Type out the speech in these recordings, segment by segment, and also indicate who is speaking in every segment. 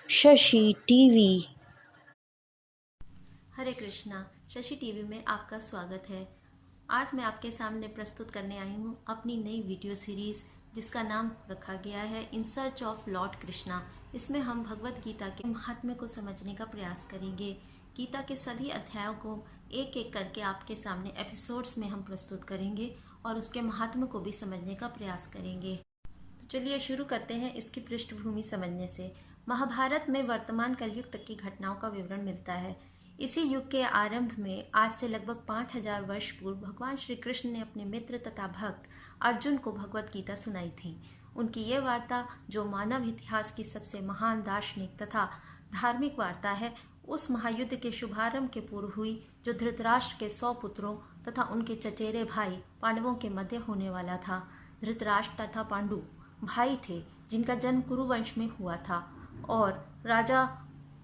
Speaker 1: Shashi TV.
Speaker 2: हरे Krishna. Shashi TV में आपका स्वागत है। आज मैं आपके सामने प्रस्तुत करने आई हूँ अपनी नई वीडियो सीरीज़ जिसका नाम रखा गया है in search of Lord Krishna. इसमें हम भगवत गीता के महात्म्य को समझने का प्रयास करेंगे। गीता के सभी अध्यायों को एक एक करके आपके सामने एपिसोड्स में हम प्रस्तुत करेंगे और उसके महात्म्य को भी समझने का प्रयास करेंगे। तो चलिए शुरू करते हैं इसकी पृष्ठभूमि समझने से। महाभारत में वर्तमान कलयुग तक की घटनाओं का विवरण मिलता है। इसी युग के आरंभ में आज से लगभग 5000 वर्ष पूर्व भगवान श्री कृष्ण ने अपने मित्र तथा भक्त अर्जुन को भगवत गीता सुनाई थी। उनकी ये वार्ता, जो मानव इतिहास की सबसे महान दार्शनिक तथा धार्मिक वार्ता है, उस महायुद्ध के शुभारंभ के पूर्व हुई जो धृतराष्ट्र के 100 पुत्रों तथा उनके चचेरे भाई पांडवों के मध्य होने वाला था। धृतराष्ट्र तथा पांडु भाई थे जिनका जन्म कुरुवंश में हुआ था और राजा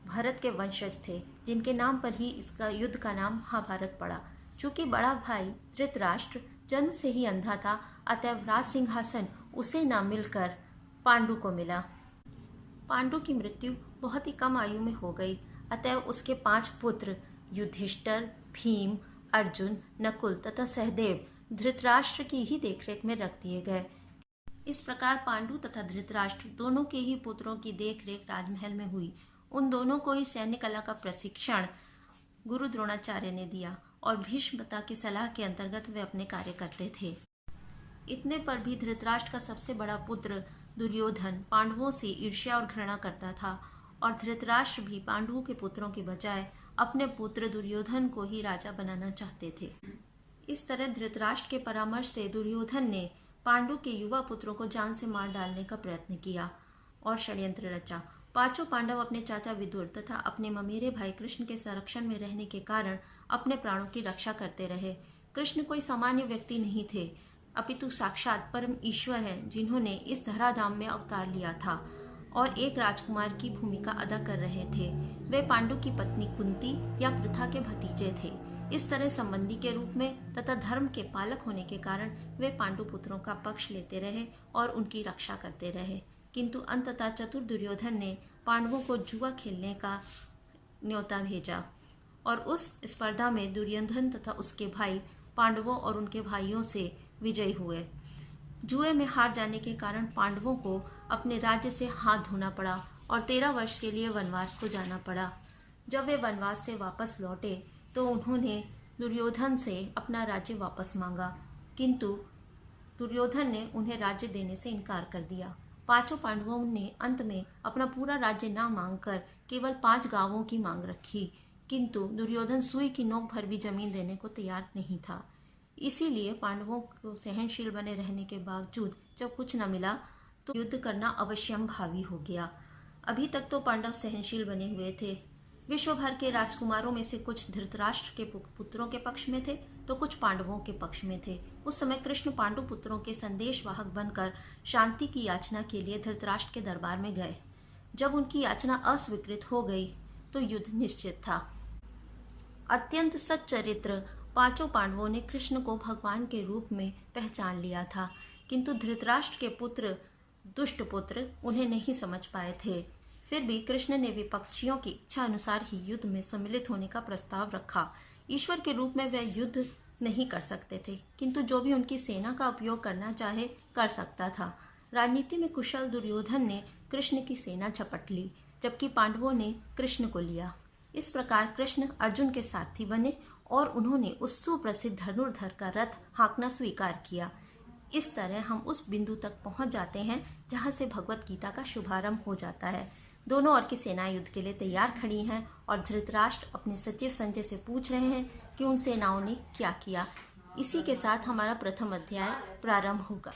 Speaker 2: भरत के वंशज थे, जिनके नाम पर ही इसका युद्ध का नाम महाभारत पड़ा। चूंकि बड़ा भाई धृतराष्ट्र जन्म से ही अंधा था, अतएव राज सिंहासन उसे ना मिलकर पांडु को मिला। पांडु की मृत्यु बहुत ही कम आयु में हो गई, अतएव उसके 5 पुत्र युधिष्ठिर, भीम, अर्जुन, नकुल तथा सहदेव धृतराष्ट्र की ही देखरेख में रख दिए गए। इस प्रकार पांडु तथा धृतराष्ट्र दोनों के ही पुत्रों की देखरेख राजमहल में हुई। उन दोनों को ही सैन्य कला का प्रशिक्षण गुरु द्रोणाचार्य ने दिया और भीष्मपिता की सलाह के अंतर्गत वे अपने कार्य करते थे। इतने पर भी धृतराष्ट्र का सबसे बड़ा पुत्र दुर्योधन पांडवों से ईर्ष्या और घृणा करता था और धृतराष्ट्र भी पांडवों के पुत्रों के बजाय अपने पुत्र दुर्योधन को ही राजा बनाना चाहते थे। इस तरह धृतराष्ट्र के परामर्श से दुर्योधन ने पांडु के युवा पुत्रों को जान से मार डालने का प्रयत्न किया और षड्यंत्र रचा। 5 पांडव अपने चाचा विदुर तथा अपने ममेरे भाई कृष्ण के संरक्षण में रहने के कारण अपने प्राणों की रक्षा करते रहे। कृष्ण कोई सामान्य व्यक्ति नहीं थे, अपितु साक्षात परम ईश्वर हैं, जिन्होंने इस धराधाम में अवतार लिया था और एक राजकुमार की भूमिका अदा कर रहे थे। वे पांडु की पत्नी कुंती या पृथा के भतीजे थे। इस तरह संबंधी के रूप में तथा धर्म के पालक होने के कारण वे पांडु पुत्रों का पक्ष लेते रहे और उनकी रक्षा करते रहे। किंतु अंततः चतुर दुर्योधन ने पांडवों को जुआ खेलने का न्योता भेजा और उस स्पर्धा में दुर्योधन तथा उसके भाई पांडवों और उनके भाइयों से विजयी हुए। जुए में हार जाने के कारण पांडवों को अपने राज्य से हाथ धोना पड़ा और 13 वर्ष के लिए वनवास को जाना पड़ा। जब वे वनवास से वापस लौटे तो उन्होंने दुर्योधन से अपना राज्य वापस मांगा, किंतु दुर्योधन ने उन्हें राज्य देने से इनकार कर दिया। 5 पांडवों ने अंत में अपना पूरा राज्य ना मांगकर केवल 5 गांवों की मांग रखी, किंतु दुर्योधन सुई की नोक भर भी जमीन देने को तैयार नहीं था। इसीलिए पांडवों को सहनशील बने रहने के बावजूद जब कुछ न मिला तो युद्ध करना अवश्यम भावी हो गया। अभी तक तो पांडव सहनशील बने हुए थे। विश्व भर के राजकुमारों में से कुछ धृतराष्ट्र के पुत्रों के पक्ष में थे तो कुछ पांडवों के पक्ष में थे। उस समय कृष्ण पांडु पुत्रों के संदेशवाहक बनकर शांति की याचना के लिए धृतराष्ट्र के दरबार में गए। जब उनकी याचना अस्वीकृत हो गई तो युद्ध निश्चित था। अत्यंत सच्चरित्र 5 पांडवों ने कृष्ण को भगवान के रूप में पहचान लिया था, किंतु धृतराष्ट्र के पुत्र दुष्ट पुत्र उन्हें नहीं समझ पाए थे। फिर भी कृष्ण ने विपक्षियों की इच्छा अनुसार ही युद्ध में सम्मिलित होने का प्रस्ताव रखा। ईश्वर के रूप में वे युद्ध नहीं कर सकते थे, किंतु जो भी उनकी सेना का उपयोग करना चाहे कर सकता था। राजनीति में कुशल दुर्योधन ने कृष्ण की सेना झपट ली, जबकि पांडवों ने कृष्ण को लिया। इस प्रकार कृष्ण अर्जुन के सारथी बने और उन्होंने उस सुप्रसिद्ध धनुर्धर का रथ हाँकना स्वीकार किया। इस तरह हम उस बिंदु तक पहुंच जाते हैं जहां से भगवत गीता का शुभारंभ हो जाता है। दोनों ओर की सेनाएं युद्ध के लिए तैयार खड़ी हैं और धृतराष्ट्र अपने सचिव संजय से पूछ रहे हैं कि उन सेनाओं ने क्या किया। इसी के साथ हमारा प्रथम अध्याय प्रारंभ होगा।